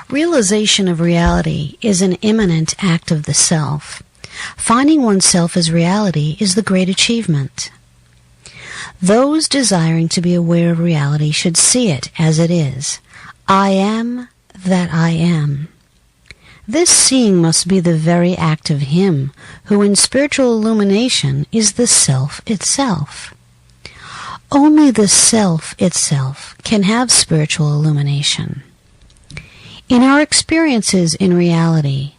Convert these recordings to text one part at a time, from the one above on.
Realization of reality is an immanent act of the self. Finding oneself as reality is the great achievement. Those desiring to be aware of reality should see it as it is. I am that I am. This seeing must be the very act of him who in spiritual illumination is the self itself. Only the self itself can have spiritual illumination. In our experiences in reality,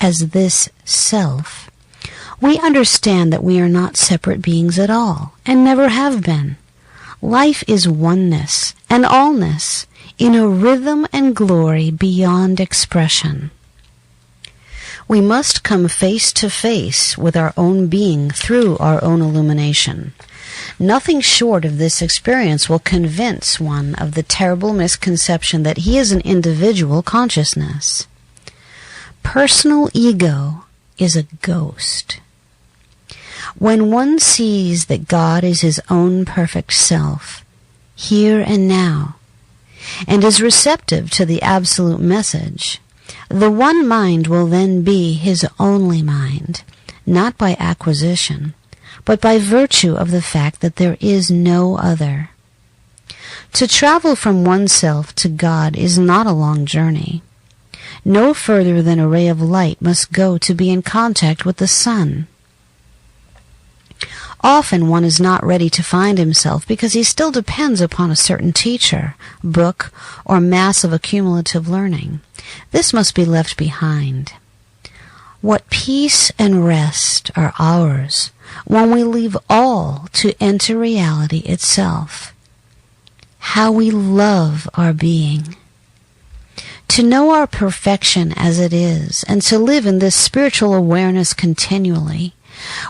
as this self, we understand that we are not separate beings at all, and never have been. Life is oneness and allness in a rhythm and glory beyond expression. We must come face to face with our own being through our own illumination. Nothing short of this experience will convince one of the terrible misconception that he is an individual consciousness. Personal ego is a ghost. When one sees that God is his own perfect self, here and now, and is receptive to the absolute message, the one mind will then be his only mind, not by acquisition, but by virtue of the fact that there is no other. To travel from oneself to God is not a long journey. No further than a ray of light must go to be in contact with the sun. Often one is not ready to find himself because he still depends upon a certain teacher, book, or mass of accumulative learning. This must be left behind. What peace and rest are ours when we leave all to enter reality itself. How we love our being. To know our perfection as it is, and to live in this spiritual awareness continually,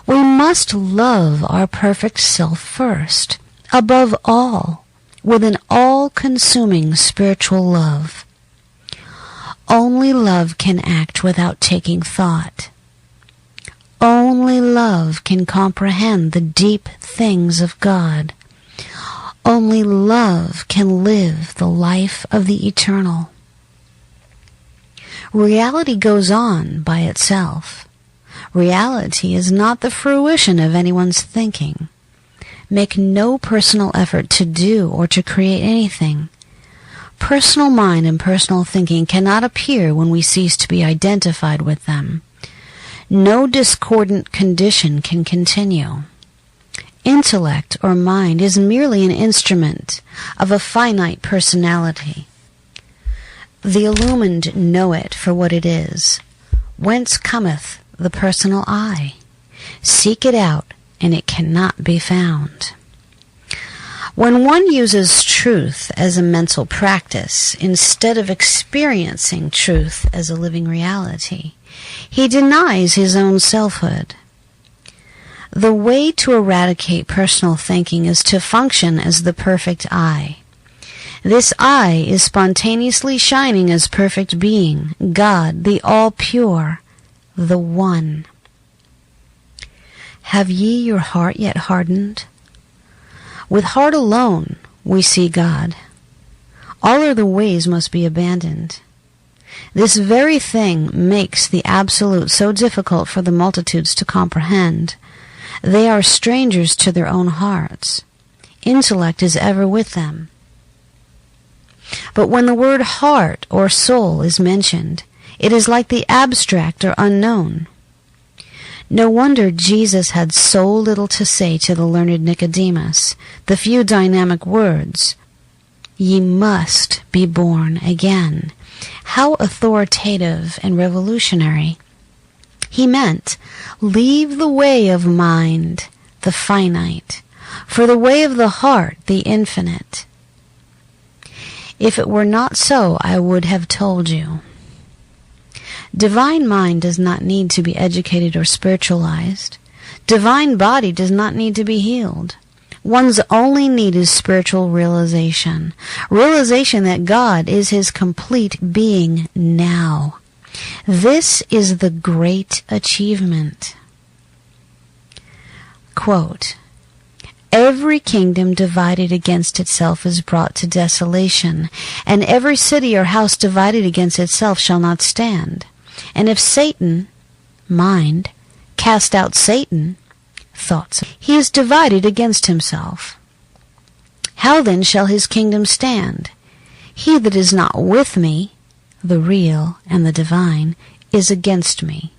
we must love our perfect self first, above all, with an all-consuming spiritual love. Only love can act without taking thought. Only love can comprehend the deep things of God. Only love can live the life of the eternal. Reality goes on by itself. Reality is not the fruition of anyone's thinking. Make no personal effort to do or to create anything. Personal mind and personal thinking cannot appear when we cease to be identified with them. No discordant condition can continue. Intellect or mind is merely an instrument of a finite personality. The illumined know it for what it is. Whence cometh the personal I? Seek it out, and it cannot be found. When one uses truth as a mental practice instead of experiencing truth as a living reality, he denies his own selfhood. The way to eradicate personal thinking is to function as the perfect I. This I is spontaneously shining as perfect being, God, the all-pure, the One. Have ye your heart yet hardened? With heart alone we see God. All other ways must be abandoned. This very thing makes the absolute so difficult for the multitudes to comprehend. They are strangers to their own hearts. Intellect is ever with them. But when the word heart or soul is mentioned, it is like the abstract or unknown. No wonder Jesus had so little to say to the learned Nicodemus, the few dynamic words, "Ye must be born again." How authoritative and revolutionary. He meant, leave the way of mind, the finite, for the way of the heart, the infinite. If it were not so, I would have told you. Divine mind does not need to be educated or spiritualized. Divine body does not need to be healed. One's only need is spiritual realization. Realization that God is his complete being now. This is the great achievement. Quote, Every kingdom divided against itself is brought to desolation, and every city or house divided against itself shall not stand. And if Satan, mind, cast out Satan, thoughts, he is divided against himself. How then shall his kingdom stand? He that is not with me, the real and the divine, is against me.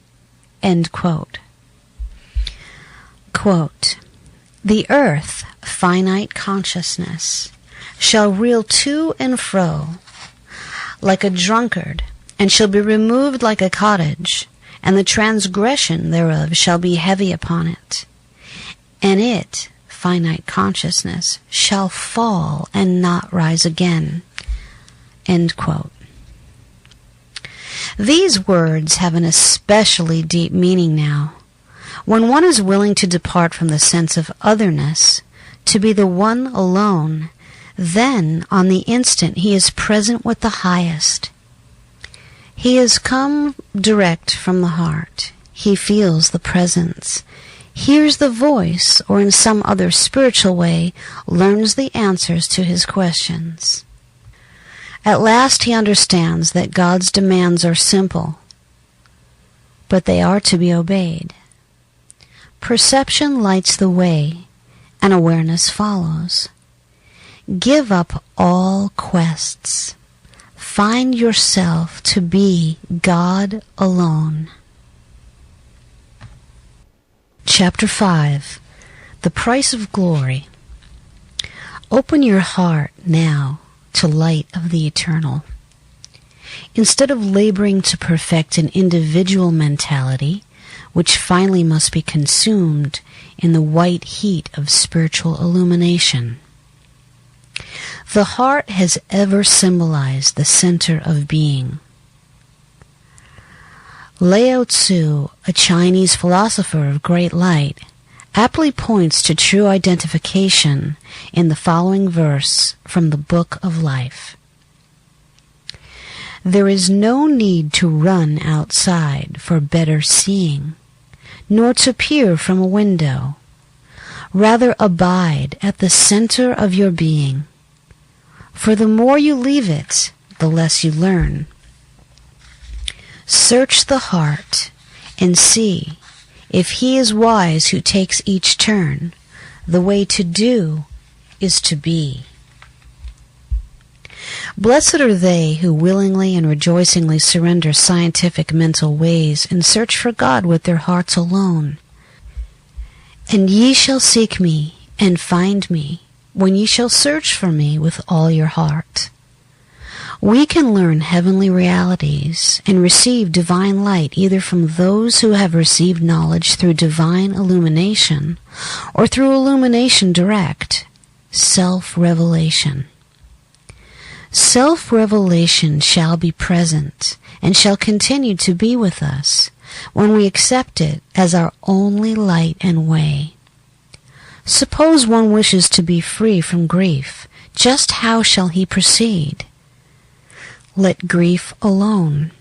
End quote. Quote, the earth, finite consciousness, shall reel to and fro like a drunkard, and shall be removed like a cottage, and the transgression thereof shall be heavy upon it. And it, finite consciousness, shall fall and not rise again. End quote. These words have an especially deep meaning now. When one is willing to depart from the sense of otherness, to be the one alone, then on the instant he is present with the highest. He has come direct from the heart. He feels the presence, hears the voice, or in some other spiritual way learns the answers to his questions. At last he understands that God's demands are simple, but they are to be obeyed. Perception lights the way, and awareness follows. Give up all quests. Find yourself to be God alone. Chapter 5. The Price of Glory. Open your heart now to light of the eternal. Instead of laboring to perfect an individual mentality, which finally must be consumed in the white heat of spiritual illumination. The heart has ever symbolized the center of being. Lao Tzu, a Chinese philosopher of great light, aptly points to true identification in the following verse from the Book of Life. There is no need to run outside for better seeing, nor to peer from a window. Rather abide at the center of your being, for the more you leave it, the less you learn. Search the heart and see if he is wise who takes each turn. The way to do is to be. Blessed are they who willingly and rejoicingly surrender scientific mental ways and search for God with their hearts alone. And ye shall seek me and find me when ye shall search for me with all your heart. We can learn heavenly realities and receive divine light either from those who have received knowledge through divine illumination or through illumination direct, self-revelation. Self-revelation shall be present and shall continue to be with us when we accept it as our only light and way. Suppose one wishes to be free from grief. Just how shall he proceed? Let grief alone.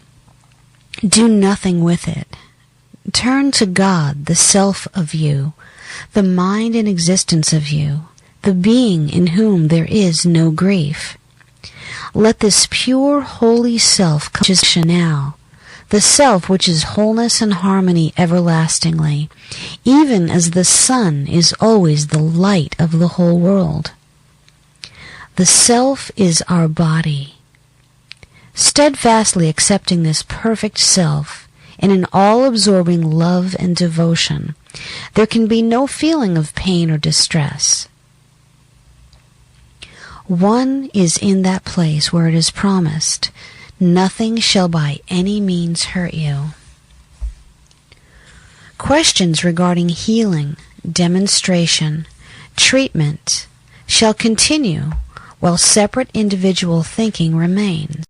Do nothing with it. Turn to God, the self of you, the mind and existence of you, the being in whom there is no grief. Let this pure, holy self come now, the self which is wholeness and harmony everlastingly, even as the sun is always the light of the whole world. The self is our body. Steadfastly accepting this perfect self in an all-absorbing love and devotion, there can be no feeling of pain or distress. One is in that place where it is promised, nothing shall by any means hurt you. Questions regarding healing, demonstration, treatment shall continue while separate individual thinking remains.